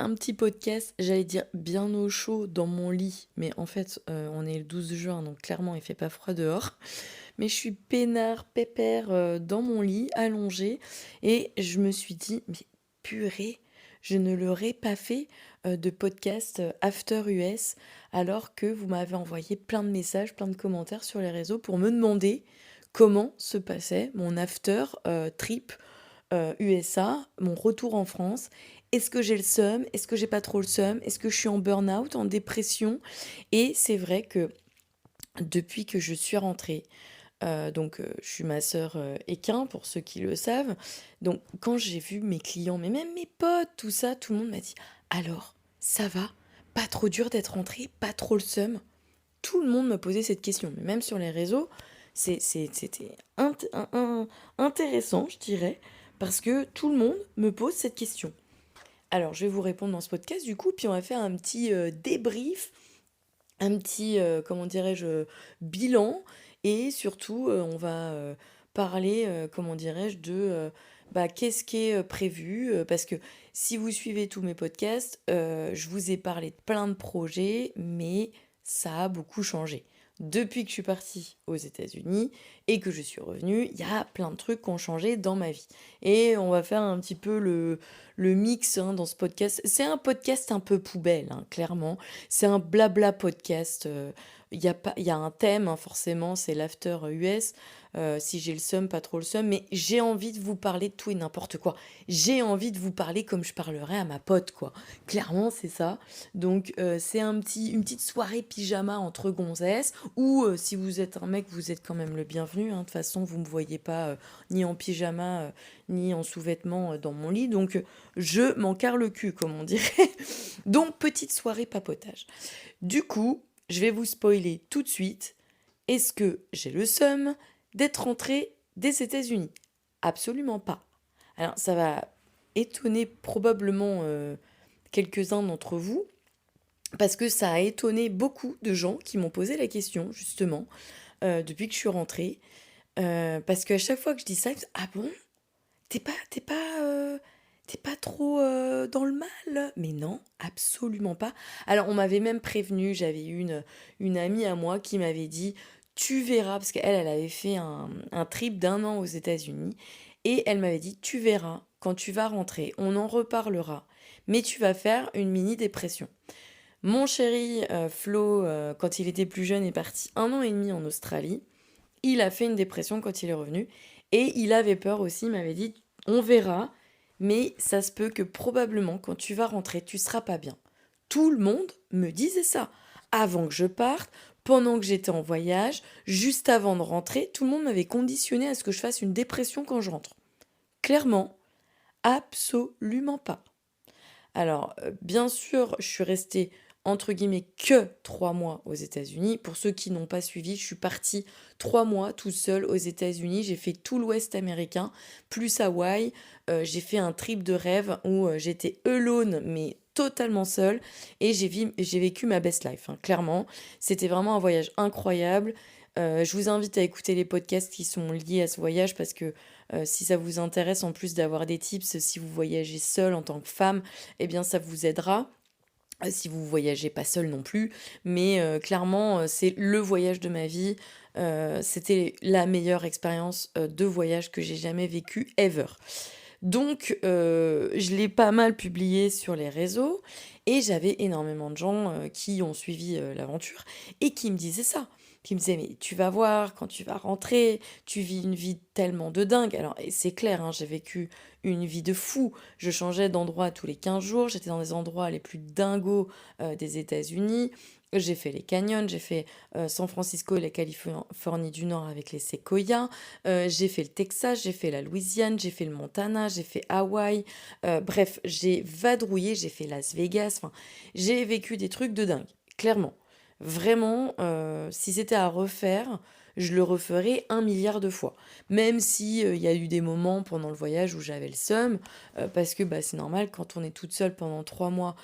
un petit podcast, j'allais dire bien au chaud dans mon lit, mais en fait, on est le 12 juin, donc clairement, il fait pas froid dehors. Mais je suis peinard, pépère dans mon lit, allongée, et je me suis dit, mais purée, je ne l'aurais pas fait de podcast After US, alors que vous m'avez envoyé plein de messages, plein de commentaires sur les réseaux pour me demander comment se passait mon after trip USA, mon retour en France. Est-ce que j'ai le seum? Est-ce que j'ai pas trop le seum? Est-ce que je suis en burn-out, en dépression? Et c'est vrai que depuis que je suis rentrée, je suis ma sœur équin, pour ceux qui le savent. Donc, quand j'ai vu mes clients, mais même mes potes, tout ça, tout le monde m'a dit, alors, ça va? Pas trop dur d'être rentrée? Pas trop le seum? Tout le monde me posait cette question, mais même sur les réseaux, c'était intéressant, je dirais, parce que tout le monde me pose cette question. Alors, je vais vous répondre dans ce podcast, du coup, puis on va faire un petit débrief, un petit, comment dirais-je, bilan, et surtout, on va parler, comment dirais-je, de qu'est-ce qui est prévu, parce que si vous suivez tous mes podcasts, je vous ai parlé de plein de projets, mais ça a beaucoup changé. Depuis que je suis partie aux États-Unis et que je suis revenue, il y a plein de trucs qui ont changé dans ma vie. Et on va faire un petit peu le mix hein, dans ce podcast. C'est un podcast un peu poubelle, hein, clairement. C'est un blabla podcast. Il y a un thème, hein, forcément, c'est l'after US. Si j'ai le seum, pas trop le seum, mais j'ai envie de vous parler de tout et n'importe quoi. J'ai envie de vous parler comme je parlerais à ma pote, quoi. Clairement, c'est ça. Donc, c'est une petite soirée pyjama entre gonzesses, ou si vous êtes un mec, vous êtes quand même le bienvenu. Hein. De toute façon, vous me voyez pas ni en pyjama, ni en sous-vêtements dans mon lit. Donc, je m'en carre le cul, comme on dirait. Donc, petite soirée papotage. Du coup, je vais vous spoiler tout de suite. Est-ce que j'ai le seum d'être rentrée des États-Unis? Absolument pas. Alors, ça va étonner probablement quelques-uns d'entre vous, parce que ça a étonné beaucoup de gens qui m'ont posé la question, justement, depuis que je suis rentrée. Parce qu'à chaque fois que je dis ça, ils me disent, ah bon? T'es pas trop dans le mal? Mais non, absolument pas. Alors, on m'avait même prévenu, j'avais eu une amie à moi qui m'avait dit, tu verras, parce qu'elle, elle avait fait un trip d'1 an aux États-Unis, et elle m'avait dit, tu verras, quand tu vas rentrer, on en reparlera, mais tu vas faire une mini dépression. Mon chéri Flo, quand il était plus jeune, est parti 1 an et demi en Australie. Il a fait une dépression quand il est revenu. Et il avait peur aussi, il m'avait dit, on verra, mais ça se peut que probablement quand tu vas rentrer, tu seras pas bien. Tout le monde me disait ça. Avant que je parte, pendant que j'étais en voyage, juste avant de rentrer, tout le monde m'avait conditionné à ce que je fasse une dépression quand je rentre. Clairement, absolument pas. Alors, bien sûr, je suis restée entre guillemets que 3 mois aux États-Unis. Pour ceux qui n'ont pas suivi, je suis partie 3 mois tout seul aux États-Unis. J'ai fait tout l'Ouest américain, plus Hawaï. J'ai fait un trip de rêve où j'étais alone, mais totalement seule. Et j'ai vécu ma best life, hein, clairement. C'était vraiment un voyage incroyable. Je vous invite à écouter les podcasts qui sont liés à ce voyage parce que si ça vous intéresse, en plus d'avoir des tips, si vous voyagez seule en tant que femme, eh bien ça vous aidera. Si vous voyagez pas seul non plus, mais clairement c'est le voyage de ma vie. C'était la meilleure expérience de voyage que j'ai jamais vécue ever. Donc je l'ai pas mal publié sur les réseaux et j'avais énormément de gens qui ont suivi l'aventure et qui me disaient ça. Qui me disaient, mais tu vas voir, quand tu vas rentrer, tu vis une vie tellement de dingue. Alors, et c'est clair, hein, j'ai vécu une vie de fou. Je changeais d'endroit tous les 15 jours. J'étais dans les endroits les plus dingos des États-Unis. J'ai fait les canyons, j'ai fait San Francisco et la Californie du Nord avec les séquoias. J'ai fait le Texas, j'ai fait la Louisiane, j'ai fait le Montana, j'ai fait Hawaï. Bref, j'ai vadrouillé, j'ai fait Las Vegas. Enfin, j'ai vécu des trucs de dingue, clairement. Vraiment, si c'était à refaire, je le referais 1 milliard de fois. Même si il y a eu des moments pendant le voyage où j'avais le seum, parce que bah, c'est normal quand on est toute seule pendant 3 mois,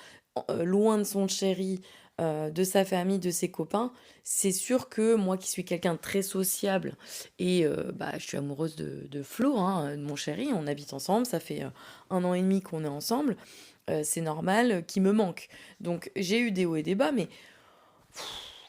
loin de son chéri, de sa famille, de ses copains, c'est sûr que moi qui suis quelqu'un de très sociable et bah, je suis amoureuse de Flo, hein, de mon chéri, on habite ensemble, ça fait 1 an et demi qu'on est ensemble. c'est normal qu'il me manque. Donc j'ai eu des hauts et des bas, mais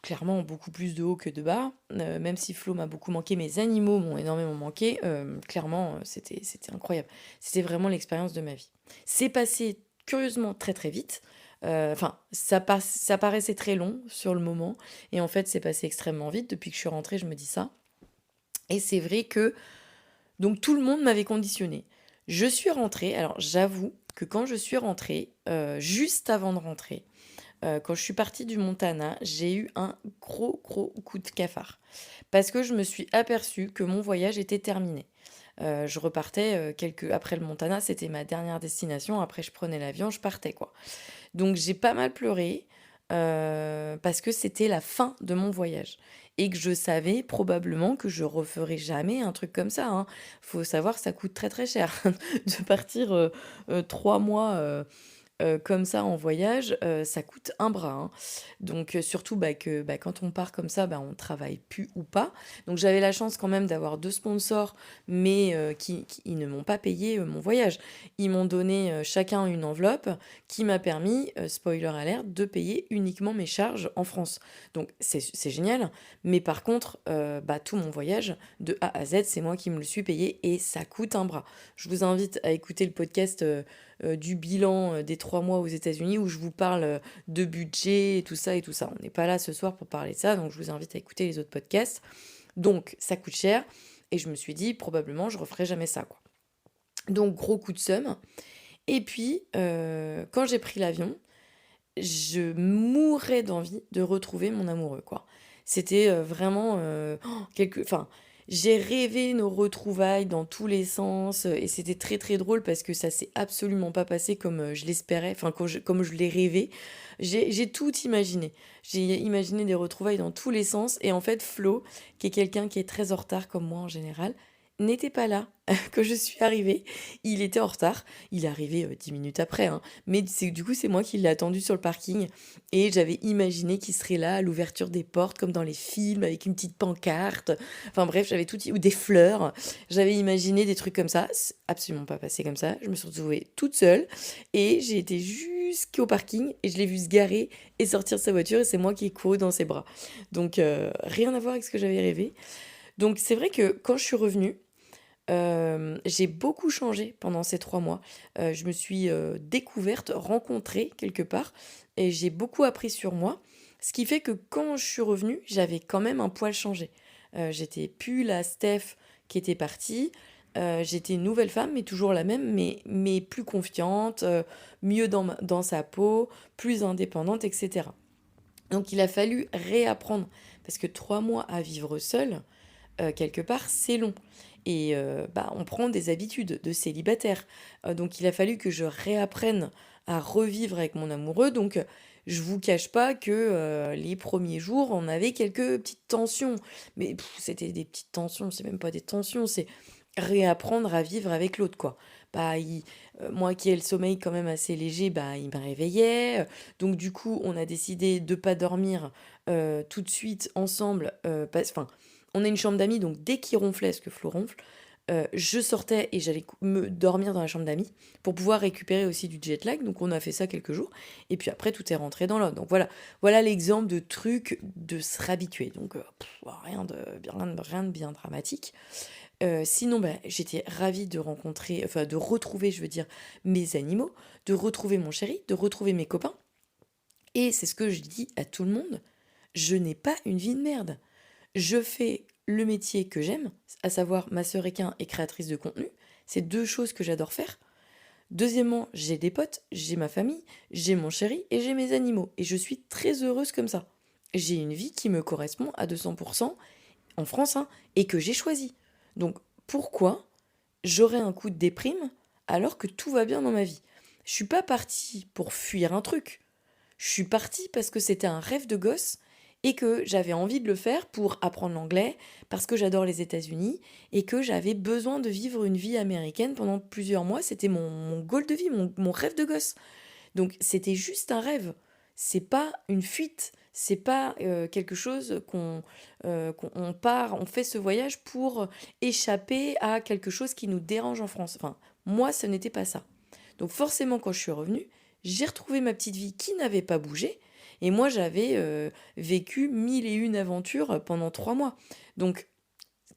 clairement beaucoup plus de hauts que de bas. Même si Flo m'a beaucoup manqué, mes animaux m'ont énormément manqué. Clairement, c'était incroyable. C'était vraiment l'expérience de ma vie. C'est passé curieusement très très vite. Enfin, ça paraissait très long sur le moment. Et en fait, c'est passé extrêmement vite. Depuis que je suis rentrée, je me dis ça. Et c'est vrai que donc tout le monde m'avait conditionné. Je suis rentrée, alors j'avoue que quand je suis rentrée, juste avant de rentrer, quand je suis partie du Montana, j'ai eu un gros, gros coup de cafard. Parce que je me suis aperçue que mon voyage était terminé. Je repartais après le Montana, c'était ma dernière destination. Après, je prenais l'avion, je partais quoi. Donc j'ai pas mal pleuré parce que c'était la fin de mon voyage et que je savais probablement que je referais jamais un truc comme ça, hein. Faut savoir que ça coûte très très cher de partir 3 mois comme ça en voyage, ça coûte un bras, hein. Donc surtout, quand on part comme ça, on travaille plus ou pas. Donc j'avais la chance quand même d'avoir 2 sponsors, mais qui ils ne m'ont pas payé, mon voyage. Ils m'ont donné, chacun une enveloppe qui m'a permis, spoiler alert, de payer uniquement mes charges en France. Donc c'est génial, mais par contre, tout mon voyage de A à Z, c'est moi qui me le suis payé et ça coûte un bras. Je vous invite à écouter le podcast, du bilan des 3 mois aux États-Unis où je vous parle de budget et tout ça et tout ça. On n'est pas là ce soir pour parler de ça, donc je vous invite à écouter les autres podcasts. Donc ça coûte cher et je me suis dit probablement je referai jamais ça quoi. Donc gros coup de seum. Et puis quand j'ai pris l'avion, je mourais d'envie de retrouver mon amoureux, quoi. C'était vraiment enfin, j'ai rêvé nos retrouvailles dans tous les sens et c'était très très drôle parce que ça s'est absolument pas passé comme je l'espérais, enfin comme je l'ai rêvé. J'ai tout imaginé. J'ai imaginé des retrouvailles dans tous les sens et en fait Flo, qui est quelqu'un qui est très en retard comme moi en général, n'était pas là quand je suis arrivée. Il était en retard. Il est arrivé 10 minutes après, hein. Mais du coup, c'est moi qui l'ai attendu sur le parking. Et j'avais imaginé qu'il serait là à l'ouverture des portes, comme dans les films, avec une petite pancarte. Enfin bref, j'avais tout... Ou des fleurs. J'avais imaginé des trucs comme ça. C'est absolument pas passé comme ça. Je me suis retrouvée toute seule. Et j'ai été jusqu'au parking. Et je l'ai vu se garer et sortir de sa voiture. Et c'est moi qui ai couru dans ses bras. Donc, rien à voir avec ce que j'avais rêvé. Donc, c'est vrai que quand je suis revenue, j'ai beaucoup changé pendant ces 3 mois. Je me suis, découverte, rencontrée quelque part et j'ai beaucoup appris sur moi. Ce qui fait que quand je suis revenue, j'avais quand même un poil changé. J'étais plus la Steph qui était partie, j'étais une nouvelle femme, mais toujours la même, mais plus confiante, mieux dans sa peau, plus indépendante et cetera. Donc il a fallu réapprendre parce que 3 mois à vivre seule, quelque part, c'est long. Et on prend des habitudes de célibataire. Donc il a fallu que je réapprenne à revivre avec mon amoureux. Donc je vous cache pas que les premiers jours, on avait quelques petites tensions. Mais c'était des petites tensions, c'est même pas des tensions, c'est réapprendre à vivre avec l'autre, quoi. Moi qui ai le sommeil quand même assez léger, il me réveillait. Donc du coup, on a décidé de pas dormir tout de suite ensemble. Enfin, on a une chambre d'amis, donc dès qu'il ronflait, ce que Flo ronfle, je sortais et j'allais me dormir dans la chambre d'amis pour pouvoir récupérer aussi du jet lag. Donc on a fait ça quelques jours. Et puis après, tout est rentré dans l'ordre. Donc voilà l'exemple de truc de se réhabituer. Donc rien de bien dramatique. Sinon, j'étais ravie de rencontrer, enfin de retrouver, je veux dire, mes animaux, de retrouver mon chéri, de retrouver mes copains. Et c'est ce que je dis à tout le monde, je n'ai pas une vie de merde. Je fais le métier que j'aime, à savoir ma sœur équin et créatrice de contenu. C'est 2 choses que j'adore faire. Deuxièmement, j'ai des potes, j'ai ma famille, j'ai mon chéri et j'ai mes animaux. Et je suis très heureuse comme ça. J'ai une vie qui me correspond à 200% en France, hein, et que j'ai choisie. Donc pourquoi j'aurais un coup de déprime alors que tout va bien dans ma vie? Je suis pas partie pour fuir un truc. Je suis partie parce que c'était un rêve de gosse et que j'avais envie de le faire pour apprendre l'anglais, parce que j'adore les États-Unis et que j'avais besoin de vivre une vie américaine pendant plusieurs mois. C'était mon goal de vie, mon rêve de gosse. Donc c'était juste un rêve. C'est pas une fuite. C'est pas quelque chose qu'on part, on fait ce voyage pour échapper à quelque chose qui nous dérange en France. Enfin, moi, ce n'était pas ça. Donc forcément, quand je suis revenue, j'ai retrouvé ma petite vie qui n'avait pas bougé. Et moi, j'avais vécu mille et une aventures pendant 3 mois. Donc,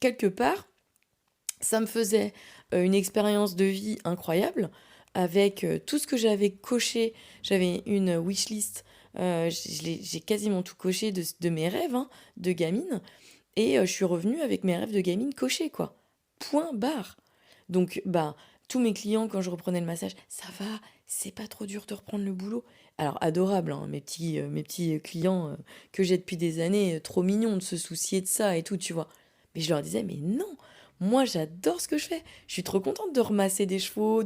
quelque part, ça me faisait une expérience de vie incroyable avec tout ce que j'avais coché. J'avais une wishlist, j'ai quasiment tout coché de mes rêves hein, de gamine. Et je suis revenue avec mes rêves de gamine cochés, quoi. Point barre. Donc, bah, tous mes clients, quand je reprenais le massage, ça va, c'est pas trop dur de reprendre le boulot. Alors, adorable, hein, mes petits clients que j'ai depuis des années, trop mignons de se soucier de ça et tout, tu vois. Mais je leur disais, mais non, moi j'adore ce que je fais. Je suis trop contente de remasser des chevaux,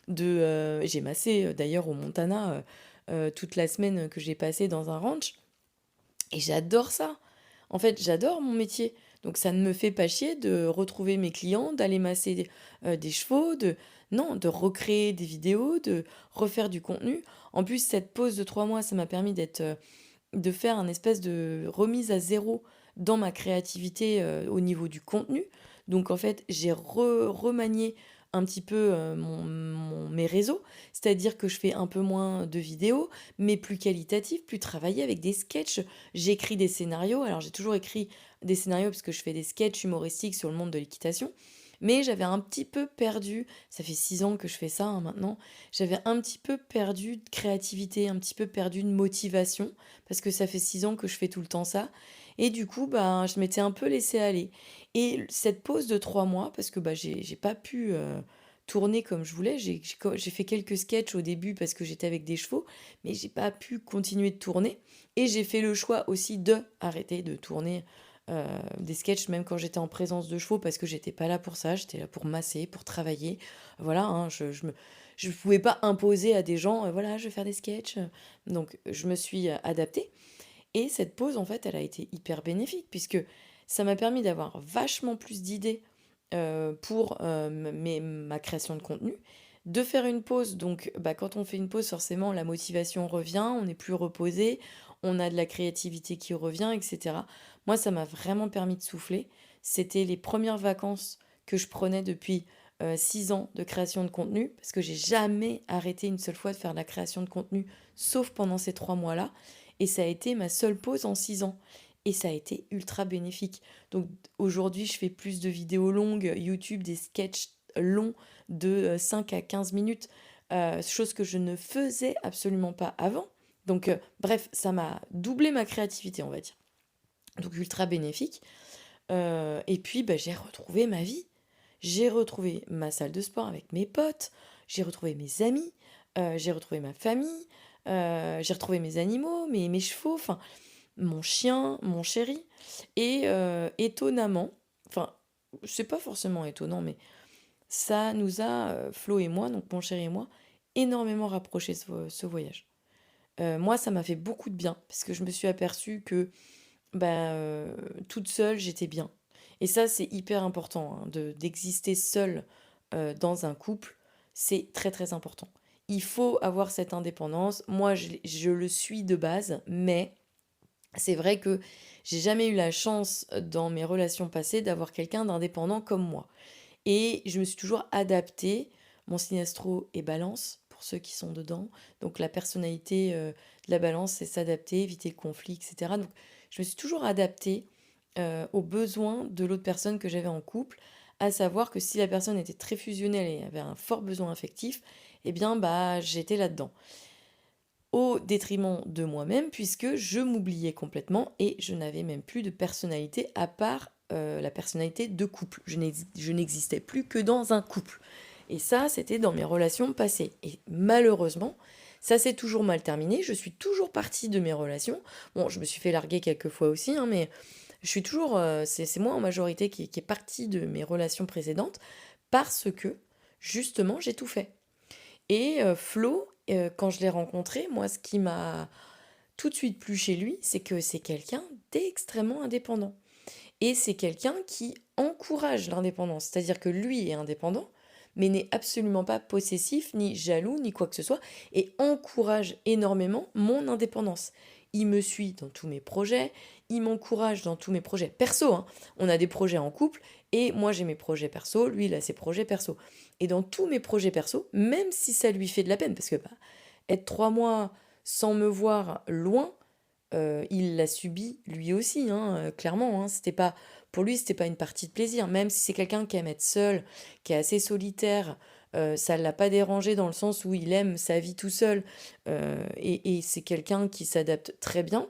j'ai massé d'ailleurs au Montana toute la semaine que j'ai passée dans un ranch. Et j'adore ça. En fait, j'adore mon métier. Donc ça ne me fait pas chier de retrouver mes clients, d'aller masser des chevaux, non, de recréer des vidéos, de refaire du contenu. En plus, cette pause de 3 mois, ça m'a permis de faire un espèce de remise à zéro dans ma créativité au niveau du contenu. Donc en fait, j'ai remanié un petit peu mes réseaux, c'est-à-dire que je fais un peu moins de vidéos, mais plus qualitatives, plus travaillées avec des sketchs. J'écris des scénarios, alors j'ai toujours écrit des scénarios parce que je fais des sketchs humoristiques sur le monde de l'équitation, mais j'avais un petit peu perdu, ça fait 6 ans que je fais ça hein, maintenant, j'avais un petit peu perdu de créativité, un petit peu perdu de motivation, parce que ça fait 6 ans que je fais tout le temps ça. Et du coup, bah, je m'étais un peu laissée aller. Et cette pause de 3 mois, parce que bah, j'ai pas pu tourner comme je voulais, j'ai fait quelques sketchs au début parce que j'étais avec des chevaux, mais j'ai pas pu continuer de tourner. Et j'ai fait le choix aussi de arrêter de tourner des sketchs, même quand j'étais en présence de chevaux, parce que j'étais pas là pour ça, j'étais là pour masser, pour travailler. Voilà, hein, je pouvais pas imposer à des gens, voilà, je vais faire des sketchs. Donc, je me suis adaptée. Et cette pause, en fait, elle a été hyper bénéfique, puisque ça m'a permis d'avoir vachement plus d'idées pour ma création de contenu. De faire une pause, donc bah, quand on fait une pause, forcément, la motivation revient, on est plus reposé, on a de la créativité qui revient, etc. Moi, ça m'a vraiment permis de souffler. C'était les premières vacances que je prenais depuis 6 ans de création de contenu, parce que j'ai jamais arrêté une seule fois de faire de la création de contenu, sauf pendant ces 3 mois-là. Et ça a été ma seule pause en 6 ans. Et ça a été ultra bénéfique. Donc aujourd'hui, je fais plus de vidéos longues, YouTube, des sketchs longs de 5 à 15 minutes, chose que je ne faisais absolument pas avant. Donc bref, ça m'a doublé ma créativité, on va dire. Donc ultra bénéfique. Et puis, bah, j'ai retrouvé ma vie. J'ai retrouvé ma salle de sport avec mes potes, j'ai retrouvé mes amis, j'ai retrouvé ma famille, j'ai retrouvé mes animaux, mes chevaux, enfin mon chien, mon chéri. Et étonnamment, enfin c'est pas forcément étonnant, mais ça nous a, Flo et moi, donc mon chéri et moi, énormément rapprochés ce voyage. Moi, ça m'a fait beaucoup de bien, parce que je me suis aperçue que bah, toute seule, j'étais bien. Et ça, c'est hyper important, hein, d'exister seule dans un couple. C'est très très important. Il faut avoir cette indépendance. Moi, je le suis de base, mais c'est vrai que j'ai jamais eu la chance dans mes relations passées d'avoir quelqu'un d'indépendant comme moi. Et je me suis toujours adaptée. Mon signe astro est balance, pour ceux qui sont dedans. Donc la personnalité de la balance, c'est s'adapter, éviter le conflit, etc. Donc je me suis toujours adaptée aux besoins de l'autre personne que j'avais en couple, à savoir que si la personne était très fusionnelle et avait un fort besoin affectif, eh bien bah j'étais là-dedans. Au détriment de moi-même, puisque je m'oubliais complètement et je n'avais même plus de personnalité à part la personnalité de couple. Je n'existais plus que dans un couple. Et ça, c'était dans mes relations passées. Et malheureusement, ça s'est toujours mal terminé. Je suis toujours partie de mes relations. Bon, je me suis fait larguer quelques fois aussi, hein, mais je suis toujours, c'est moi en majorité qui est partie de mes relations précédentes parce que, justement, j'ai tout fait. Et Flo, quand je l'ai rencontré, moi, ce qui m'a tout de suite plu chez lui, c'est que c'est quelqu'un d'extrêmement indépendant. Et c'est quelqu'un qui encourage l'indépendance. C'est-à-dire que lui est indépendant, mais n'est absolument pas possessif, ni jaloux, ni quoi que ce soit, et encourage énormément mon indépendance. Il me suit dans tous mes projets, il m'encourage dans tous mes projets perso, hein. On a des projets en couple, et moi j'ai mes projets perso, lui il a ses projets perso. Et dans tous mes projets perso, même si ça lui fait de la peine, parce que bah, être 3 mois sans me voir loin, il l'a subi lui aussi, hein, clairement, hein. C'était pas, pour lui, c'était pas une partie de plaisir. Même si c'est quelqu'un qui aime être seul, qui est assez solitaire, ça l'a pas dérangé dans le sens où il aime sa vie tout seul, et c'est quelqu'un qui s'adapte très bien.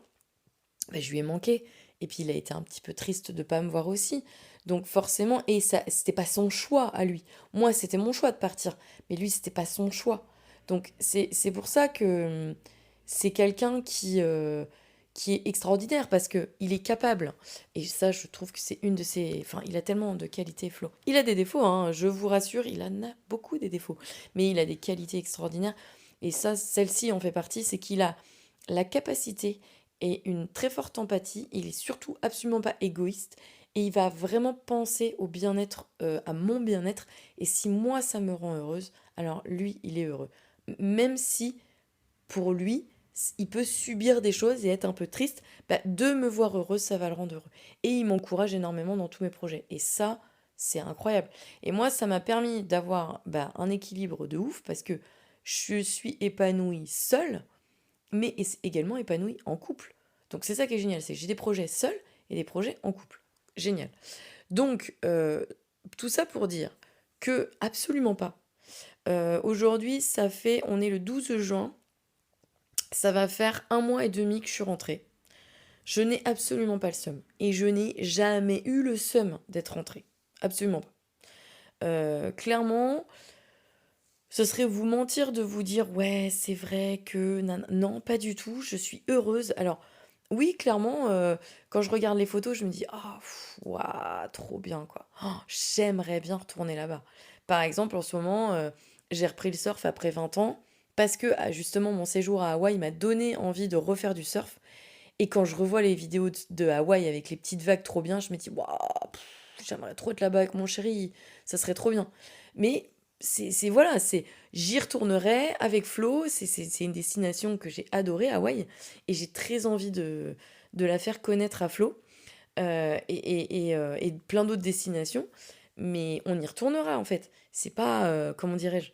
Bah, je lui ai manqué. Et puis il a été un petit peu triste de pas me voir aussi. Donc forcément, et ça, c'était pas son choix à lui. Moi, c'était mon choix de partir, mais lui, c'était pas son choix. Donc c'est pour ça que c'est quelqu'un qui est extraordinaire parce que il est capable. Et ça, je trouve que c'est une de ses. Enfin, il a tellement de qualités, Flo. Il a des défauts, hein, je vous rassure, il en a beaucoup des défauts. Mais il a des qualités extraordinaires. Et ça, celle-ci en fait partie, c'est qu'il a la capacité et une très forte empathie. Il est surtout absolument pas égoïste et il va vraiment penser au bien-être, à mon bien-être. Et si moi ça me rend heureuse, alors lui, il est heureux. Même si pour lui, il peut subir des choses et être un peu triste, bah, de me voir heureuse, ça va le rendre heureux. Et il m'encourage énormément dans tous mes projets. Et ça, c'est incroyable. Et moi, ça m'a permis d'avoir bah, un équilibre de ouf parce que je suis épanouie seule mais également épanouie en couple. Donc c'est ça qui est génial, c'est que j'ai des projets seuls et des projets en couple. Génial. Donc tout ça pour dire que absolument pas. Aujourd'hui, on est le 12 juin, ça va faire 1 mois et demi que je suis rentrée. Je n'ai absolument pas le seum. Et je n'ai jamais eu le seum d'être rentrée. Absolument pas. Clairement, ce serait vous mentir de vous dire ouais, c'est vrai que non, pas du tout, je suis heureuse. Alors oui, clairement, quand je regarde les photos, je me dis ah ouah, trop bien quoi. Oh, j'aimerais bien retourner là-bas. Par exemple, en ce moment, j'ai repris le surf après 20 ans parce que ah, justement mon séjour à Hawaï m'a donné envie de refaire du surf. Et quand je revois les vidéos de Hawaï avec les petites vagues trop bien, je me dis waouh, j'aimerais trop être là-bas avec mon chéri, ça serait trop bien. Mais voilà, j'y retournerai avec Flo, c'est une destination que j'ai adorée, Hawaï, et j'ai très envie de la faire connaître à Flo, et plein d'autres destinations, mais on y retournera en fait. C'est pas, comment dirais-je,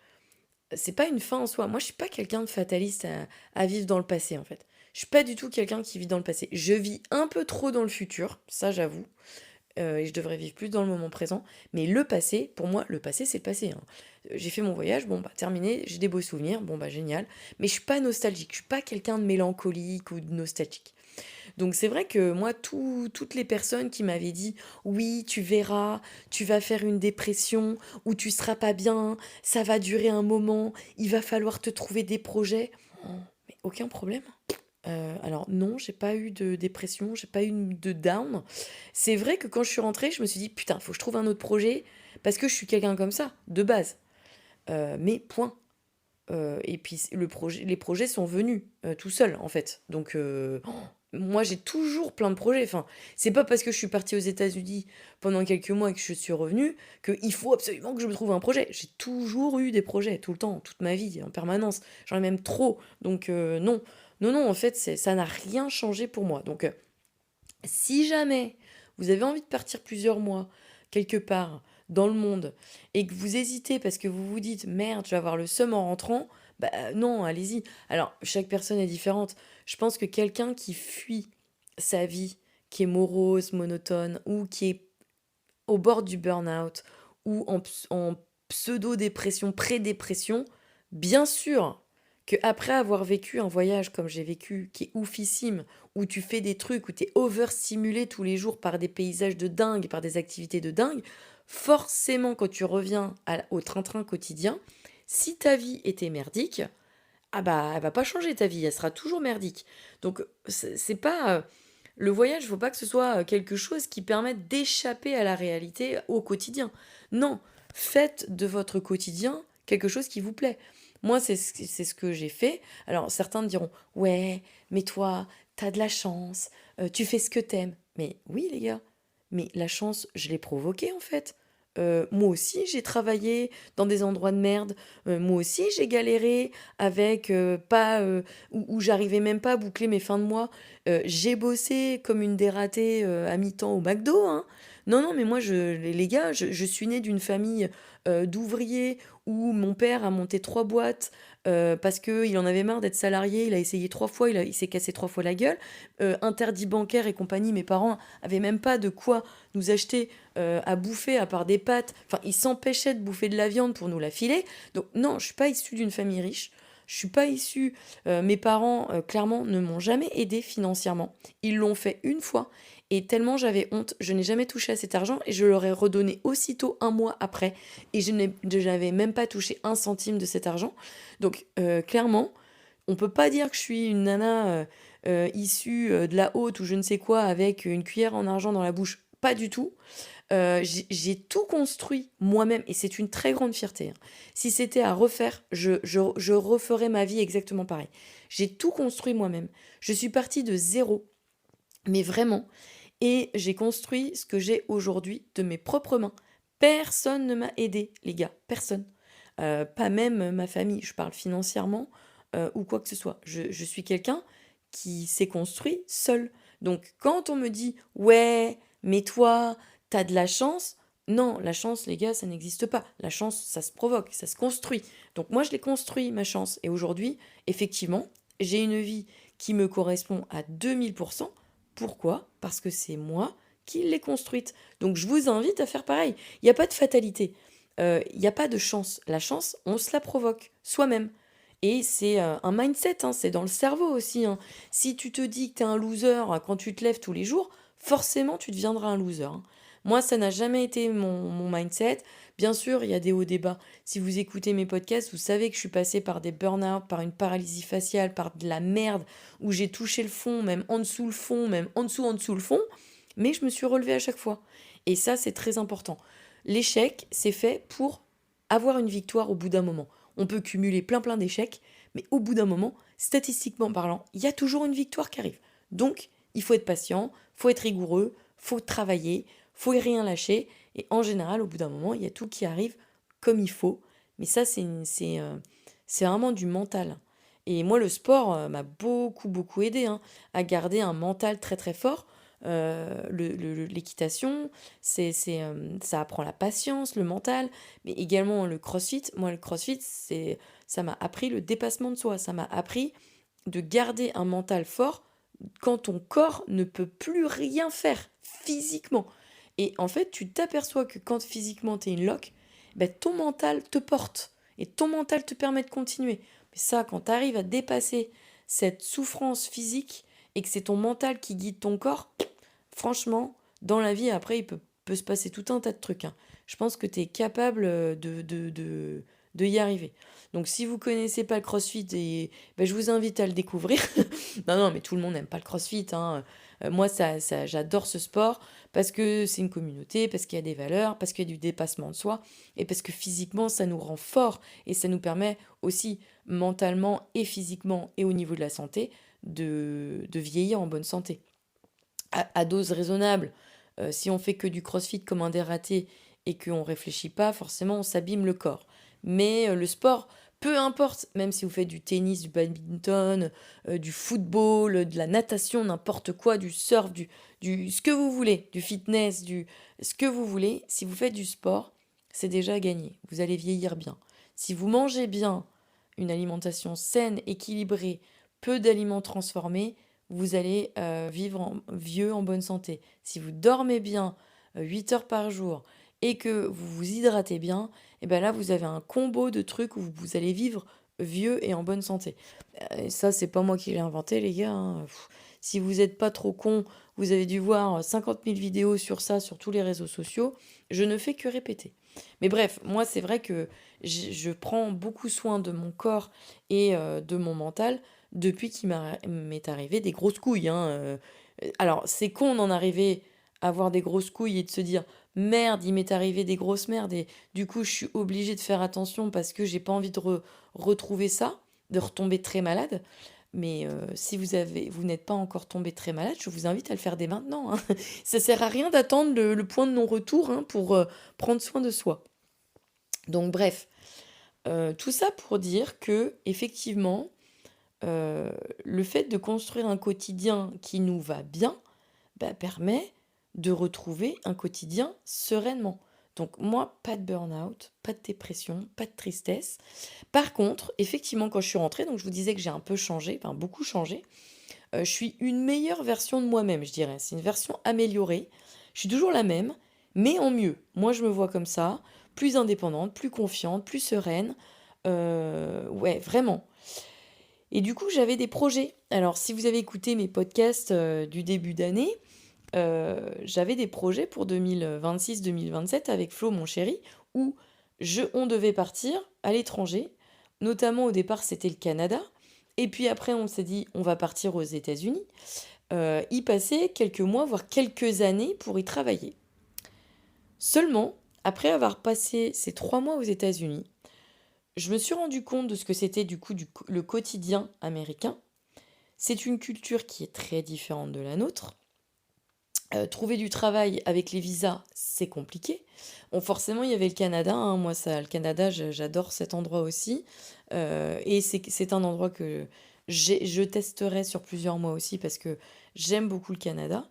c'est pas une fin en soi. Moi, je suis pas quelqu'un de fataliste à vivre dans le passé en fait. Je suis pas du tout quelqu'un qui vit dans le passé. Je vis un peu trop dans le futur, ça j'avoue, et je devrais vivre plus dans le moment présent. Mais le passé, pour moi, le passé, c'est le passé, hein. J'ai fait mon voyage, bon bah terminé, j'ai des beaux souvenirs, bon bah génial. Mais je suis pas nostalgique, je suis pas quelqu'un de mélancolique ou de nostalgique. Donc c'est vrai que moi, toutes les personnes qui m'avaient dit oui, tu verras, tu vas faire une dépression ou tu seras pas bien, ça va durer un moment, il va falloir te trouver des projets. Oh, mais aucun problème. Alors non, j'ai pas eu de dépression, j'ai pas eu de down. C'est vrai que quand je suis rentrée, je me suis dit putain, faut que je trouve un autre projet parce que je suis quelqu'un comme ça, de base. Mais point. Et puis les projets sont venus tout seuls en fait. Donc moi j'ai toujours plein de projets. Enfin, c'est pas parce que je suis partie aux États-Unis pendant quelques mois et que je suis revenue qu'il faut absolument que je me trouve un projet. J'ai toujours eu des projets tout le temps, toute ma vie, en permanence. J'en ai même trop. Donc non, non, non. En fait, ça n'a rien changé pour moi. Donc si jamais vous avez envie de partir plusieurs mois quelque part dans le monde et que vous hésitez parce que vous vous dites merde, je vais avoir le seum en rentrant, bah non, allez-y. Alors, chaque personne est différente. Je pense que quelqu'un qui fuit sa vie, qui est morose, monotone ou qui est au bord du burn-out ou en pseudo-dépression, pré-dépression, bien sûr que après avoir vécu un voyage comme j'ai vécu, qui est oufissime, où tu fais des trucs, où tu es overstimulé tous les jours par des paysages de dingue, par des activités de dingue, forcément quand tu reviens au train-train quotidien, si ta vie était merdique, ah bah elle va pas changer ta vie, elle sera toujours merdique. Donc c'est pas le voyage, faut pas que ce soit quelque chose qui permette d'échapper à la réalité au quotidien. Non, faites de votre quotidien quelque chose qui vous plaît. Moi, c'est ce que j'ai fait. Alors, certains me diront, ouais, mais toi, t'as de la chance, tu fais ce que t'aimes. Mais oui, les gars, mais la chance, je l'ai provoquée en fait. Moi aussi, j'ai travaillé dans des endroits de merde. Moi aussi, j'ai galéré avec pas où j'arrivais même pas à boucler mes fins de mois. J'ai bossé comme une dératée à mi-temps au McDo, hein. Non, non, mais moi, les gars, je suis née d'une famille d'ouvriers où mon père a monté 3 boîtes parce qu'il en avait marre d'être salarié. Il a essayé 3 fois, il s'est cassé 3 fois la gueule. Interdit bancaire et compagnie, mes parents avaient même pas de quoi nous acheter à bouffer à part des pâtes. Enfin, ils s'empêchaient de bouffer de la viande pour nous la filer. Donc, non, je suis pas issue d'une famille riche. Je suis pas issue. Mes parents, clairement, ne m'ont jamais aidé financièrement. Ils l'ont fait une fois. Et tellement j'avais honte, je n'ai jamais touché à cet argent et je leur ai redonné aussitôt un mois après. Et je n'avais même pas touché un centime de cet argent. Donc clairement, on peut pas dire que je suis une nana issue de la haute ou je ne sais quoi avec une cuillère en argent dans la bouche. Pas du tout. J'ai tout construit moi-même et c'est une très grande fierté, hein. Si c'était à refaire, je referais ma vie exactement pareil. J'ai tout construit moi-même. Je suis partie de zéro, mais vraiment. Et j'ai construit ce que j'ai aujourd'hui de mes propres mains. Personne ne m'a aidé, les gars. Personne. Pas même ma famille. Je parle financièrement ou quoi que ce soit. Je suis quelqu'un qui s'est construit seul. Donc quand on me dit ouais, mais toi, t'as de la chance. Non, la chance, les gars, ça n'existe pas. La chance, ça se provoque, ça se construit. Donc moi, je l'ai construit, ma chance. Et aujourd'hui, effectivement, j'ai une vie qui me correspond à 2000%. Pourquoi? Parce que c'est moi qui l'ai construite. Donc je vous invite à faire pareil. Il n'y a pas de fatalité. Il n'y a pas de chance. La chance, on se la provoque soi-même. Et c'est un mindset, hein, c'est dans le cerveau aussi, hein. Si tu te dis que tu es un loser quand tu te lèves tous les jours, forcément tu deviendras un loser, hein. Moi, ça n'a jamais été mon mindset. Bien sûr, il y a des hauts débats. Si vous écoutez mes podcasts, vous savez que je suis passée par des burn-out, par une paralysie faciale, par de la merde, où j'ai touché le fond, même en dessous le fond, même en dessous le fond. Mais je me suis relevée à chaque fois. Et ça, c'est très important. L'échec, c'est fait pour avoir une victoire au bout d'un moment. On peut cumuler plein d'échecs, mais au bout d'un moment, statistiquement parlant, il y a toujours une victoire qui arrive. Donc, il faut être patient, faut être rigoureux, faut travailler, faut rien lâcher. Et en général, au bout d'un moment, il y a tout qui arrive comme il faut. Mais ça, c'est vraiment du mental. Et moi, le sport m'a beaucoup aidé, hein, à garder un mental très fort. L'équitation, ça apprend la patience, le mental, mais également le crossfit. Moi, le crossfit, ça m'a appris le dépassement de soi. Ça m'a appris de garder un mental fort quand ton corps ne peut plus rien faire physiquement. Et en fait, tu t'aperçois que quand physiquement tu es une loque, ben, ton mental te porte. Et ton mental te permet de continuer. Mais ça, quand tu arrives à dépasser cette souffrance physique et que c'est ton mental qui guide ton corps, franchement, dans la vie, après, peut se passer tout un tas de trucs, hein. Je pense que tu es capable de y arriver. Donc, si vous connaissez pas le CrossFit, ben, je vous invite à le découvrir. Non, non, mais tout le monde n'aime pas le CrossFit, hein. Moi, j'adore ce sport parce que c'est une communauté, parce qu'il y a des valeurs, parce qu'il y a du dépassement de soi et parce que physiquement, ça nous rend fort et ça nous permet aussi mentalement et physiquement et au niveau de la santé de vieillir en bonne santé à dose raisonnable. Si on fait que du crossfit comme un dératé et qu'on réfléchit pas, forcément, on s'abîme le corps. Mais le sport, peu importe, même si vous faites du tennis, du badminton, du football, de la natation, n'importe quoi, du surf, ce que vous voulez, du fitness, ce que vous voulez, si vous faites du sport, c'est déjà gagné. Vous allez vieillir bien. Si vous mangez bien, une alimentation saine, équilibrée, peu d'aliments transformés, vous allez vivre vieux en bonne santé. Si vous dormez bien 8 heures par jour et que vous vous hydratez bien, et ben là vous avez un combo de trucs où vous allez vivre vieux et en bonne santé. Et ça, c'est pas moi qui l'ai inventé, les gars, hein. Si vous n'êtes pas trop con, vous avez dû voir 50 000 vidéos sur ça sur tous les réseaux sociaux. Je ne fais que répéter. Mais bref, moi, c'est vrai que je prends beaucoup soin de mon corps et de mon mental depuis qu'il m'est arrivé des grosses couilles, hein. Alors, c'est con d'en arriver à avoir des grosses couilles et de se dire merde, il m'est arrivé des grosses merdes et du coup, je suis obligée de faire attention parce que j'ai pas envie de retrouver ça, de retomber très malade. Mais si vous n'êtes pas encore tombé très malade, je vous invite à le faire dès maintenant, hein. Ça sert à rien d'attendre le point de non-retour, hein, pour prendre soin de soi. Donc bref, tout ça pour dire que effectivement, le fait de construire un quotidien qui nous va bien, bah, permet de retrouver un quotidien sereinement. Donc moi, pas de burn-out, pas de dépression, pas de tristesse. Par contre, effectivement, quand je suis rentrée, donc je vous disais que j'ai un peu changé, enfin beaucoup changé, je suis une meilleure version de moi-même, je dirais. C'est une version améliorée. Je suis toujours la même, mais en mieux. Moi, je me vois comme ça, plus indépendante, plus confiante, plus sereine. Ouais, vraiment. Et du coup, j'avais des projets. Alors, si vous avez écouté mes podcasts du début d'année, j'avais des projets pour 2026-2027 avec Flo, mon chéri, où on devait partir à l'étranger. Notamment au départ, c'était le Canada. Et puis après, on s'est dit, on va partir aux États-Unis. Y passer quelques mois, voire quelques années pour y travailler. Seulement, après avoir passé ces 3 mois aux États-Unis, je me suis rendu compte de ce que c'était du coup le quotidien américain. C'est une culture qui est très différente de la nôtre. Trouver du travail avec les visas, c'est compliqué. Bon, forcément, il y avait le Canada, hein. Moi, ça, le Canada, j'adore cet endroit aussi. Et c'est un endroit que je testerai sur plusieurs mois aussi parce que j'aime beaucoup le Canada.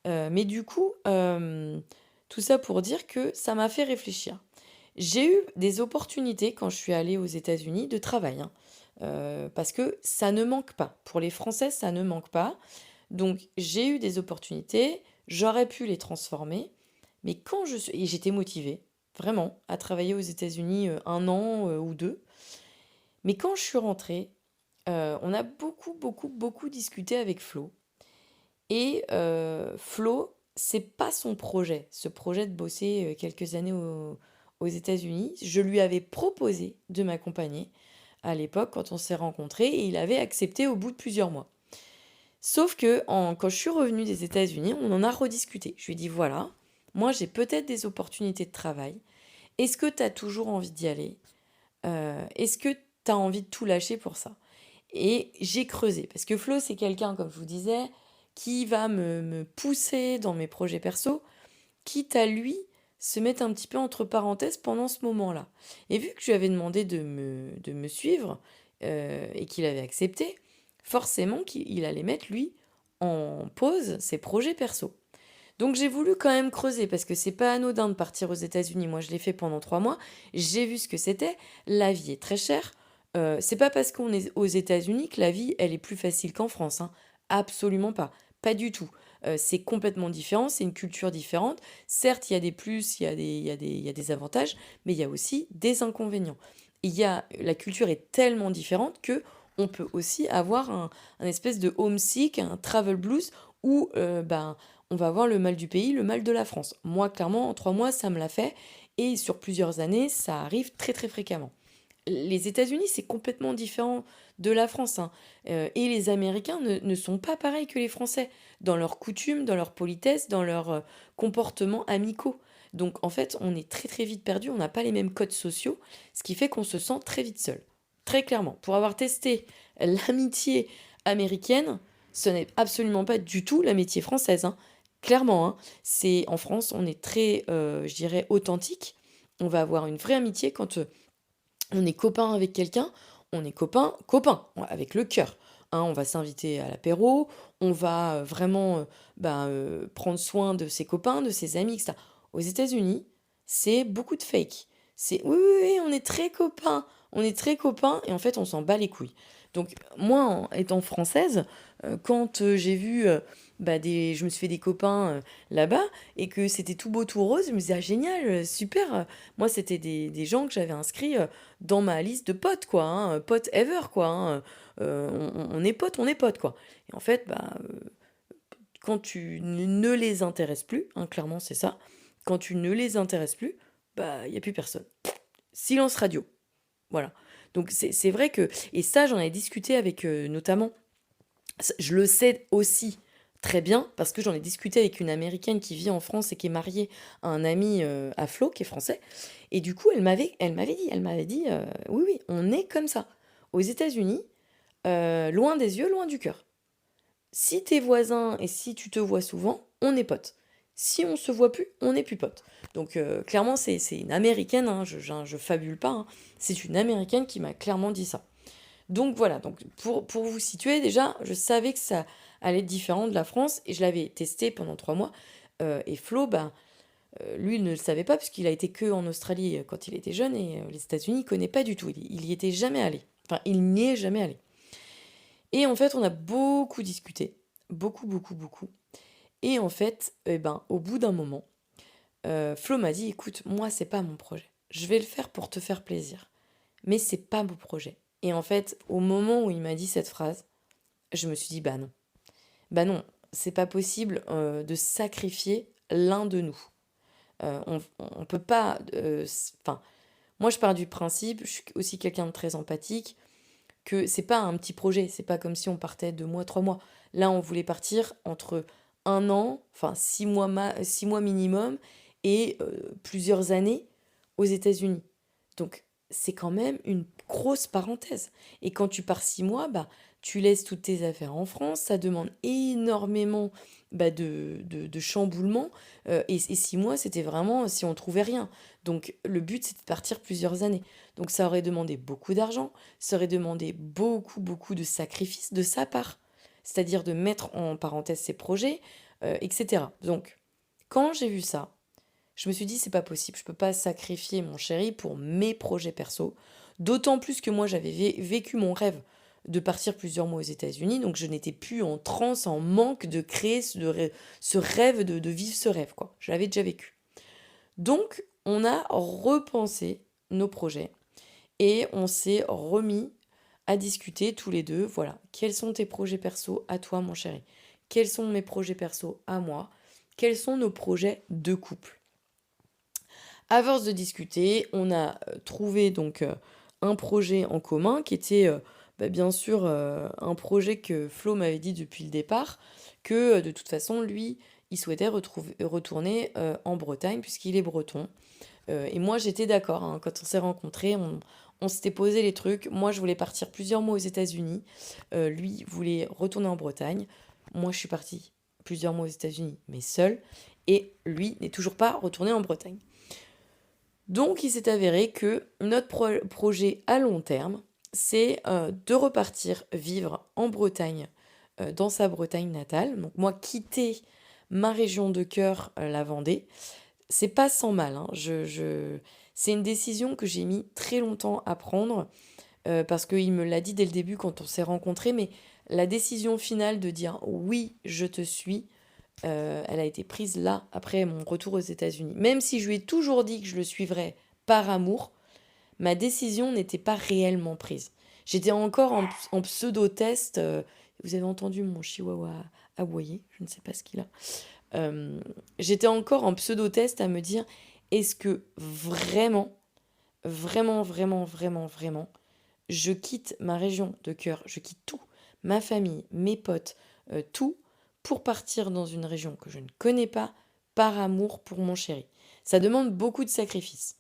Mais du coup, tout ça pour dire que ça m'a fait réfléchir. J'ai eu des opportunités quand je suis allée aux États-Unis de travail, hein. Parce que ça ne manque pas. Pour les Français, ça ne manque pas. Donc j'ai eu des opportunités, j'aurais pu les transformer, mais quand je suis... Et j'étais motivée, vraiment, à travailler aux États-Unis 1 an ou 2. Mais quand je suis rentrée, on a beaucoup, beaucoup, beaucoup discuté avec Flo. Et Flo, c'est pas son projet, ce projet de bosser quelques années aux États-Unis. Je lui avais proposé de m'accompagner à l'époque quand on s'est rencontrés et il avait accepté au bout de plusieurs mois. Sauf que quand je suis revenue des États-Unis, on en a rediscuté. Je lui ai dit voilà, moi j'ai peut-être des opportunités de travail. Est-ce que tu as toujours envie d'y aller? Est-ce que tu as envie de tout lâcher pour ça? Et j'ai creusé. Parce que Flo, c'est quelqu'un, comme je vous disais, qui va me pousser dans mes projets perso, quitte à lui se mettre un petit peu entre parenthèses pendant ce moment-là. Et vu que je lui avais demandé de me suivre et qu'il avait accepté, forcément qu'il allait mettre lui en pause ses projets perso. Donc j'ai voulu quand même creuser parce que c'est pas anodin de partir aux États-Unis. Moi je l'ai fait pendant 3 mois. J'ai vu ce que c'était. La vie est très chère. C'est pas parce qu'on est aux États-Unis que la vie elle est plus facile qu'en France, hein. Absolument pas. Pas du tout. C'est complètement différent. C'est une culture différente. Certes, il y a des plus, il y a des avantages, mais il y a aussi des inconvénients. La culture est tellement différente que on peut aussi avoir un espèce de homesick, un travel blues où ben on va avoir le mal du pays, le mal de la France. Moi, clairement, en 3 mois, ça me l'a fait. Et sur plusieurs années, ça arrive très très fréquemment. Les États-Unis, c'est complètement différent de la France, hein. Et les Américains ne sont pas pareils que les Français dans leurs coutumes, dans leur politesse, dans leurs comportements amicaux. Donc en fait, on est très très vite perdu, on n'a pas les mêmes codes sociaux, ce qui fait qu'on se sent très vite seul. Très clairement. Pour avoir testé l'amitié américaine, ce n'est absolument pas du tout l'amitié française, hein. Clairement, hein. En France, on est très, je dirais, authentique. On va avoir une vraie amitié quand on est copain avec quelqu'un, on est copain, copain, avec le cœur, hein. On va s'inviter à l'apéro, on va vraiment prendre soin de ses copains, de ses amis, etc. Aux États-Unis, c'est beaucoup de fake. C'est oui, oui, oui, on est très copains, et en fait, on s'en bat les couilles. Donc, moi, étant française, quand j'ai vu, je me suis fait des copains là-bas, et que c'était tout beau, tout rose, je me disais, ah, génial, super. Moi, c'était des gens que j'avais inscrits dans ma liste de potes, quoi, hein, potes ever, quoi, hein. On est potes, quoi. Et en fait, quand tu ne les intéresses plus, hein, clairement, c'est ça, quand tu ne les intéresses plus, il n'y a plus personne. Silence radio. Voilà. Donc c'est vrai que, et ça j'en ai discuté avec notamment, je le sais aussi très bien parce que j'en ai discuté avec une Américaine qui vit en France et qui est mariée à un ami à Flo qui est français. Et du coup elle m'avait dit, oui, oui, on est comme ça. Aux États-Unis, loin des yeux, loin du cœur. Si t'es voisin et si tu te vois souvent, on est potes. Si on se voit plus, on n'est plus potes. Donc clairement, c'est une américaine, hein, je fabule pas, hein. C'est une américaine qui m'a clairement dit ça. Donc voilà, donc pour vous situer, déjà, je savais que ça allait être différent de la France et je l'avais testé pendant 3 mois. Et Flo, ben, lui, il ne le savait pas puisqu'il a été que en Australie quand il était jeune et les États-Unis, il connaît pas du tout. Il y était jamais allé. Enfin, il n'y est jamais allé. Et en fait, on a beaucoup discuté. Beaucoup, beaucoup, beaucoup. Et en fait, eh ben, au bout d'un moment, Flo m'a dit, écoute, moi, c'est pas mon projet. Je vais le faire pour te faire plaisir. Mais c'est pas mon projet. Et en fait, au moment où il m'a dit cette phrase, je me suis dit, bah non. Bah non, c'est pas possible de sacrifier l'un de nous. On peut pas. Enfin, moi, je pars du principe, je suis aussi quelqu'un de très empathique, que c'est pas un petit projet. C'est pas comme si on partait 2 mois, 3 mois. Là, on voulait partir entre un an, enfin 6 mois, 6 mois minimum, et plusieurs années aux États-Unis. Donc, c'est quand même une grosse parenthèse. Et quand tu pars 6 mois, bah, tu laisses toutes tes affaires en France, ça demande énormément bah, de chamboulement. Et 6 mois, c'était vraiment si on trouvait rien. Donc, le but, c'était de partir plusieurs années. Donc, ça aurait demandé beaucoup d'argent, ça aurait demandé beaucoup, beaucoup de sacrifices de sa part. C'est-à-dire de mettre en parenthèse ses projets, etc. Donc, quand j'ai vu ça, je me suis dit, c'est pas possible, je peux pas sacrifier mon chéri pour mes projets perso. D'autant plus que moi, j'avais vécu mon rêve de partir plusieurs mois aux États-Unis, donc je n'étais plus en transe, en manque de créer ce rêve, de vivre ce rêve, quoi. Je l'avais déjà vécu. Donc, on a repensé nos projets et on s'est remis à discuter tous les deux. Voilà, quels sont tes projets perso à toi, mon chéri? Quels sont mes projets perso à moi? Quels sont nos projets de couple? À force de discuter, on a trouvé donc un projet en commun qui était bah, bien sûr un projet que Flo m'avait dit depuis le départ, que de toute façon, lui, il souhaitait retourner en Bretagne puisqu'il est breton. Et moi, j'étais d'accord, hein. Quand on s'est rencontrés, on s'était posé les trucs. Moi, je voulais partir plusieurs mois aux États-Unis. Lui voulait retourner en Bretagne. Moi, je suis partie plusieurs mois aux États-Unis, mais seule. Et lui n'est toujours pas retourné en Bretagne. Donc, il s'est avéré que notre projet à long terme, c'est de repartir vivre en Bretagne, dans sa Bretagne natale. Donc, moi, quitter ma région de cœur, la Vendée, c'est pas sans mal, hein. C'est une décision que j'ai mis très longtemps à prendre, parce qu'il me l'a dit dès le début quand on s'est rencontrés, mais la décision finale de dire oui, je te suis, elle a été prise là, après mon retour aux États-Unis. Même si je lui ai toujours dit que je le suivrais par amour, ma décision n'était pas réellement prise. J'étais encore en pseudo-test. Vous avez entendu mon chihuahua aboyer, je ne sais pas ce qu'il a. J'étais encore en pseudo-test à me dire, est-ce que vraiment, vraiment, vraiment, vraiment, vraiment, je quitte ma région de cœur, je quitte tout, ma famille, mes potes, tout, pour partir dans une région que je ne connais pas, par amour pour mon chéri. Ça demande beaucoup de sacrifices.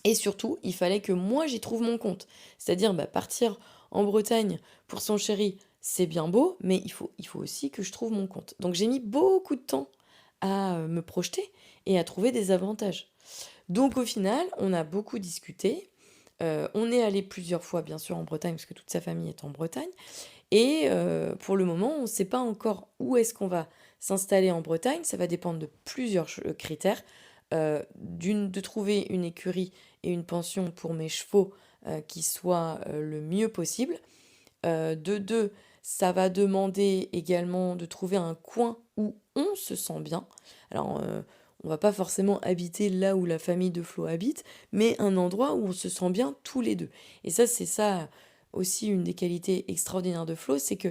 Et surtout, il fallait que moi j'y trouve mon compte. C'est-à-dire bah, partir en Bretagne pour son chéri, c'est bien beau, mais il faut aussi que je trouve mon compte. Donc j'ai mis beaucoup de temps à me projeter et à trouver des avantages. Donc au final, on a beaucoup discuté. On est allé plusieurs fois, bien sûr, en Bretagne, parce que toute sa famille est en Bretagne. Et pour le moment, on ne sait pas encore où est-ce qu'on va s'installer en Bretagne. Ça va dépendre de plusieurs critères. De trouver une écurie et une pension pour mes chevaux qui soit le mieux possible. De deux, ça va demander également de trouver un coin où on se sent bien. Alors, on va pas forcément habiter là où la famille de Flo habite, mais un endroit où on se sent bien tous les deux. Et ça, c'est ça aussi une des qualités extraordinaires de Flo, c'est que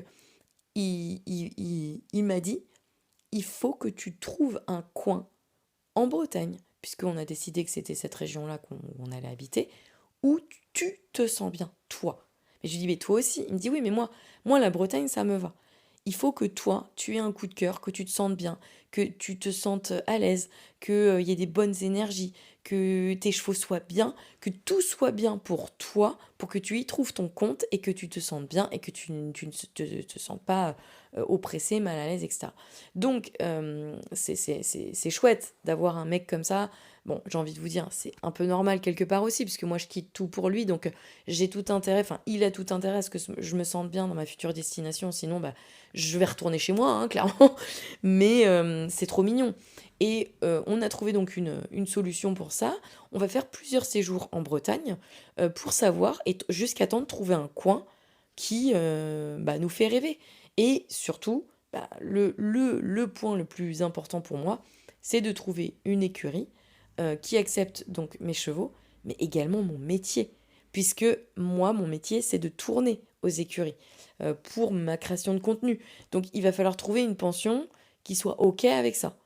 il m'a dit, il faut que tu trouves un coin en Bretagne, puisqu'on a décidé que c'était cette région-là qu'on allait habiter, où tu te sens bien, toi. Mais je lui dis, mais toi aussi. Il me dit, oui, mais moi, la Bretagne, ça me va. Il faut que toi, tu aies un coup de cœur, que tu te sentes bien, que tu te sentes à l'aise, qu'il y ait des bonnes énergies, que tes chevaux soient bien, que tout soit bien pour toi, pour que tu y trouves ton compte et que tu te sentes bien et que tu ne te sens pas oppressé, mal à l'aise, etc. Donc, c'est chouette d'avoir un mec comme ça. Bon, j'ai envie de vous dire, c'est un peu normal quelque part aussi, puisque moi je quitte tout pour lui, donc j'ai tout intérêt, enfin il a tout intérêt à ce que je me sente bien dans ma future destination, sinon bah, je vais retourner chez moi, hein, clairement, mais c'est trop mignon. Et on a trouvé donc une solution pour ça. On va faire plusieurs séjours en Bretagne pour savoir, et jusqu'à temps de trouver un coin qui bah, nous fait rêver. Et surtout, bah, le point le plus important pour moi, c'est de trouver une écurie qui accepte donc mes chevaux, mais également mon métier. Puisque moi, mon métier, c'est de tourner aux écuries pour ma création de contenu. Donc il va falloir trouver une pension qui soit OK avec ça.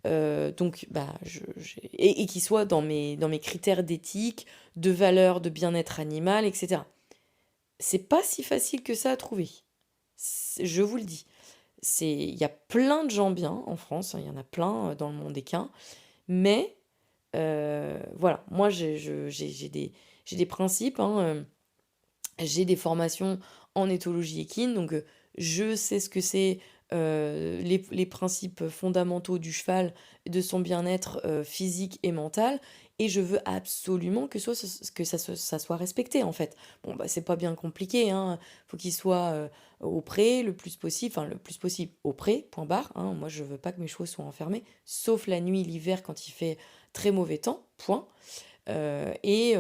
Donc, bah, et qui soit dans mes critères d'éthique, de valeur, de bien-être animal, etc. C'est pas si facile que ça à trouver. Je vous le dis. Il y a plein de gens bien en France, hein, il y en a plein dans le monde équin, mais voilà, moi j'ai des principes, hein, j'ai des formations en éthologie équine, donc je sais ce que c'est les principes fondamentaux du cheval, de son bien-être physique et mental, et je veux absolument ça soit respecté en fait. Bon, bah, c'est pas bien compliqué, hein. Faut qu'il soit au pré le plus possible, enfin le plus possible au pré, point barre, hein. Moi je veux pas que mes chevaux soient enfermés, sauf la nuit, l'hiver quand il fait très mauvais temps, point. Et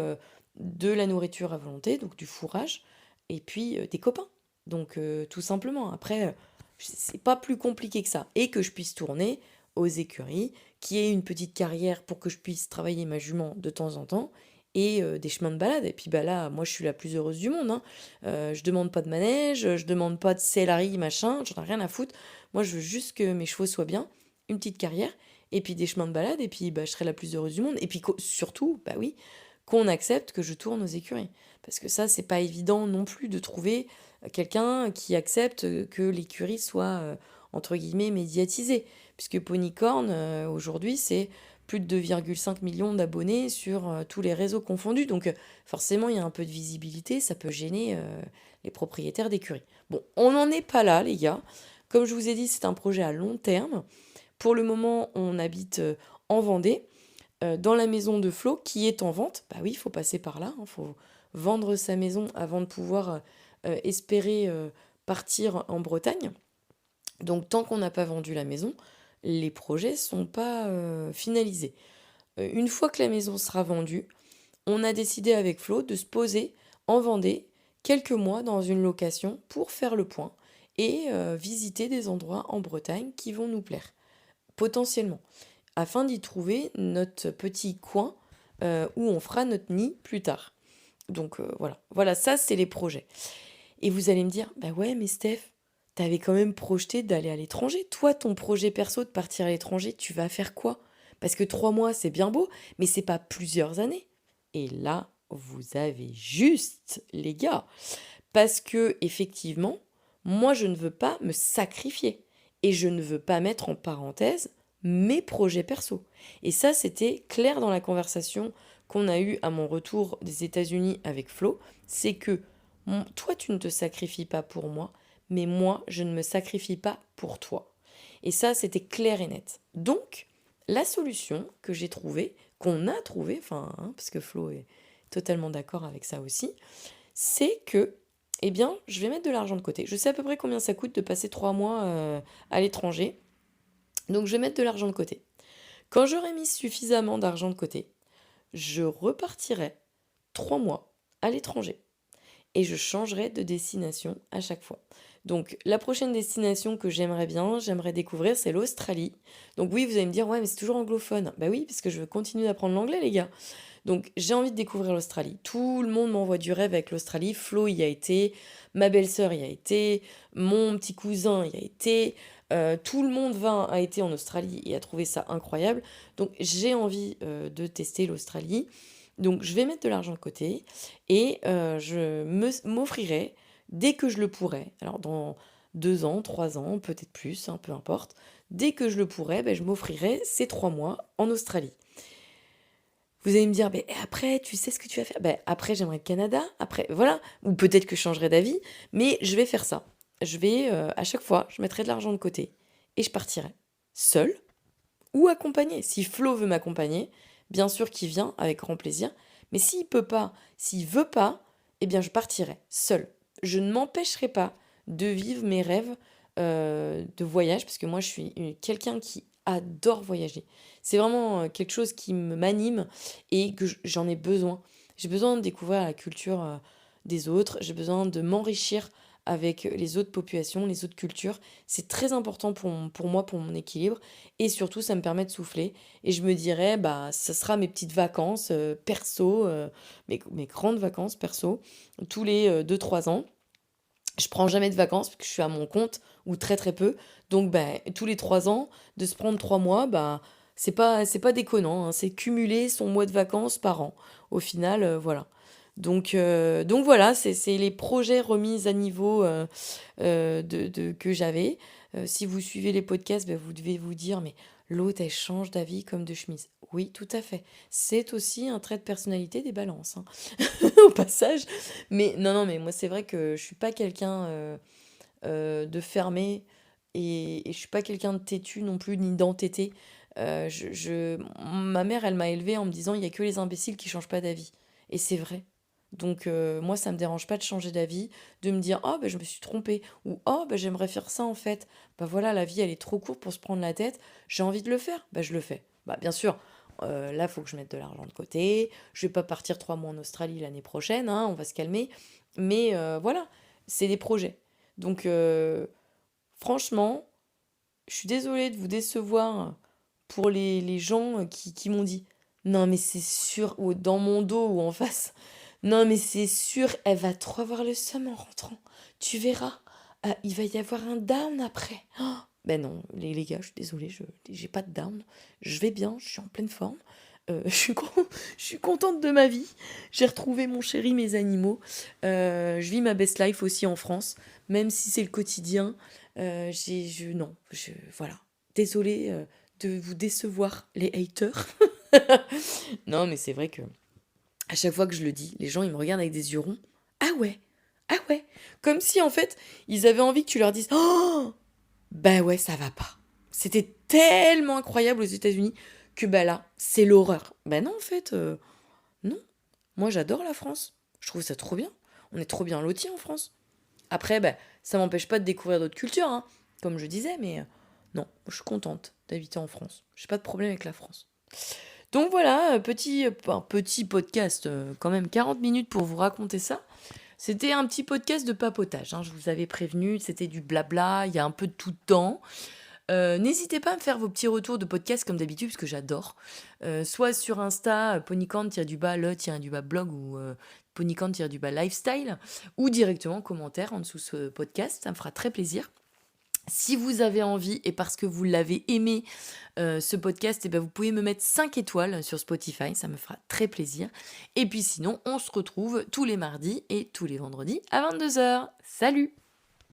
de la nourriture à volonté, donc du fourrage, et puis des copains. Donc tout simplement, après, c'est pas plus compliqué que ça. Et que je puisse tourner aux écuries, qui ait une petite carrière pour que je puisse travailler ma jument de temps en temps, et des chemins de balade. Et puis bah là, moi je suis la plus heureuse du monde, hein. Je demande pas de manège, je demande pas de céleri, machin, j'en ai rien à foutre. Moi je veux juste que mes chevaux soient bien, une petite carrière, et puis des chemins de balade, et puis bah, je serai la plus heureuse du monde. Et puis surtout, bah oui, qu'on accepte que je tourne aux écuries. Parce que ça, c'est pas évident non plus de trouver quelqu'un qui accepte que l'écurie soit, entre guillemets, médiatisée. Puisque Ponycorn, aujourd'hui, c'est plus de 2,5 millions d'abonnés sur tous les réseaux confondus. Donc forcément, il y a un peu de visibilité, ça peut gêner les propriétaires d'écuries. Bon, on n'en est pas là, les gars. Comme je vous ai dit, c'est un projet à long terme. Pour le moment, on habite en Vendée, dans la maison de Flo, qui est en vente. Bah oui, il faut passer par là, il faut vendre sa maison avant de pouvoir espérer partir en Bretagne. Donc tant qu'on n'a pas vendu la maison, les projets sont pas finalisés. Une fois que la maison sera vendue, on a décidé avec Flo de se poser en Vendée quelques mois dans une location pour faire le point et visiter des endroits en Bretagne qui vont nous plaire, potentiellement, afin d'y trouver notre petit coin où on fera notre nid plus tard. Donc voilà, ça c'est les projets. Et vous allez me dire, bah ouais, mais Steph, t'avais quand même projeté d'aller à l'étranger. Toi, ton projet perso de partir à l'étranger, tu vas faire quoi? Parce que 3 mois, c'est bien beau, mais c'est pas plusieurs années. Et là, vous avez juste, les gars, parce que effectivement, moi, je ne veux pas me sacrifier et je ne veux pas mettre en parenthèse mes projets perso. Et ça, c'était clair dans la conversation qu'on a eue à mon retour des États-Unis avec Flo, c'est que toi, tu ne te sacrifies pas pour moi, mais moi, je ne me sacrifie pas pour toi. Et ça, c'était clair et net. Donc, la solution que j'ai trouvée, qu'on a trouvée, enfin, hein, parce que Flo est totalement d'accord avec ça aussi, c'est que, eh bien, je vais mettre de l'argent de côté. Je sais à peu près combien ça coûte de passer 3 mois à l'étranger, donc je vais mettre de l'argent de côté. Quand j'aurai mis suffisamment d'argent de côté, je repartirai 3 mois à l'étranger et je changerai de destination à chaque fois. Donc la prochaine destination que j'aimerais découvrir, c'est l'Australie. Donc oui, vous allez me dire, ouais, mais c'est toujours anglophone. Bah oui, parce que je veux continuer d'apprendre l'anglais, les gars. Donc j'ai envie de découvrir l'Australie. Tout le monde m'envoie du rêve avec l'Australie. Flo y a été, ma belle-sœur y a été, mon petit cousin y a été. Tout le monde a été en Australie et a trouvé ça incroyable. Donc j'ai envie de tester l'Australie. Donc je vais mettre de l'argent de côté et m'offrirai dès que je le pourrai. Alors dans 2 ans, 3 ans, peut-être plus, hein, peu importe. Dès que je le pourrai, ben, je m'offrirai ces 3 mois en Australie. Vous allez me dire, mais après, tu sais ce que tu vas faire? Ben, après, j'aimerais le Canada. Après, voilà. Ou peut-être que je changerai d'avis. Mais je vais faire ça. Je vais, à chaque fois, je mettrai de l'argent de côté. Et je partirai. Seule ou accompagnée. Si Flo veut m'accompagner, bien sûr qu'il vient avec grand plaisir. Mais s'il peut pas, s'il veut pas, eh bien, je partirai seule. Je ne m'empêcherai pas de vivre mes rêves de voyage. Parce que moi, je suis quelqu'un qui adore voyager. C'est vraiment quelque chose qui m'anime et que j'en ai besoin. J'ai besoin de découvrir la culture des autres, j'ai besoin de m'enrichir avec les autres populations, les autres cultures. C'est très important pour moi, pour mon équilibre. Et surtout, ça me permet de souffler. Et je me dirais, bah, ça sera mes petites vacances perso, mes grandes vacances perso, tous les 2-3 ans. Je prends jamais de vacances parce que je suis à mon compte ou très très peu. Donc ben, tous les 3 ans, de se prendre 3 mois, bah, c'est pas déconnant, hein. C'est cumuler son mois de vacances par an. Au final, voilà. Donc voilà, c'est les projets remis à niveau que j'avais. Si vous suivez les podcasts, ben, vous devez vous dire, mais l'autre, elle change d'avis comme de chemise. Oui, tout à fait. C'est aussi un trait de personnalité des balances, hein, au passage. Mais non, non, mais moi, c'est vrai que je suis pas quelqu'un de fermé et je suis pas quelqu'un de têtu non plus, ni d'entêté. Ma mère, elle m'a élevée en me disant, il y a que les imbéciles qui changent pas d'avis. Et c'est vrai. Donc moi, ça me dérange pas de changer d'avis, de me dire, oh, ben, je me suis trompée, ou oh, ben, j'aimerais faire ça en fait. Bah voilà, la vie, elle est trop courte pour se prendre la tête, j'ai envie de le faire, bah je le fais. Bah bien sûr, là, il faut que je mette de l'argent de côté, je vais pas partir 3 mois en Australie l'année prochaine, hein, on va se calmer. Mais voilà, c'est des projets. Donc franchement, je suis désolée de vous décevoir pour les gens qui m'ont dit, non mais c'est sûr, ou dans mon dos ou en face, non mais c'est sûr, elle va trop avoir le seum en rentrant. Tu verras, il va y avoir un down après. Oh, ben non, les gars, je suis désolée, j'ai pas de down. Je vais bien, je suis en pleine forme. Je suis contente de ma vie. J'ai retrouvé mon chéri, mes animaux. Je vis ma best life aussi en France, même si c'est le quotidien. Non, voilà. Désolée de vous décevoir, les haters. Non, mais c'est vrai que à chaque fois que je le dis, les gens ils me regardent avec des yeux ronds. Ah ouais, ah ouais. Comme si en fait ils avaient envie que tu leur dises, oh, bah ouais, ça va pas. C'était tellement incroyable aux États-Unis que bah là, c'est l'horreur. Bah non, en fait, non. Moi, j'adore la France. Je trouve ça trop bien. On est trop bien lotis en France. Après, bah, ça m'empêche pas de découvrir d'autres cultures, hein, comme je disais, mais non, je suis contente d'habiter en France. J'ai pas de problème avec la France. Donc voilà, petit podcast, quand même 40 minutes pour vous raconter ça. C'était un petit podcast de papotage, hein, je vous avais prévenu, c'était du blabla, il y a un peu de tout dedans. N'hésitez pas à me faire vos petits retours de podcast comme d'habitude, parce que j'adore. Soit sur Insta, ponycant-le-blog ou ponycant-lifestyle, ou directement en commentaire en dessous de ce podcast, ça me fera très plaisir. Si vous avez envie et parce que vous l'avez aimé ce podcast, eh ben vous pouvez me mettre 5 étoiles sur Spotify, ça me fera très plaisir. Et puis sinon, on se retrouve tous les mardis et tous les vendredis à 22h. Salut!